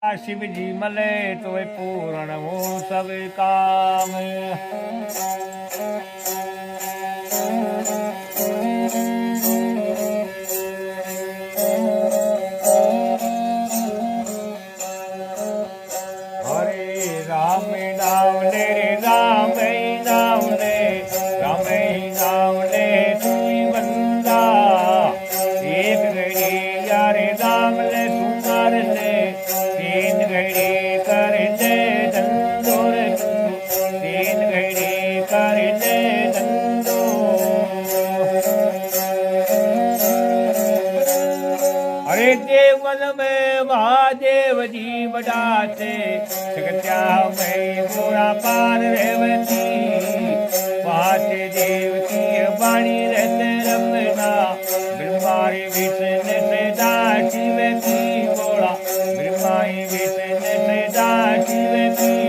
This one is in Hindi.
शिव जी मले तो पूर्ण हो सब काम। हरे राम नाम ले राम नाम ले राम नाम ले सुई बंदा। एक घड़ी यारे राम ले सुनार ले तीन घड़ी कर दे धंधो रे तीन घड़ी कर दे धंधो। अरे देवन में महादेव जी बड़ाते जगत्या में पूरा पार रेवती पाते देव की वाणी रहते रमना ब्रह्मारी विष्णु से दासी में की बोला ब्रह्माई विष्णु से दासी में की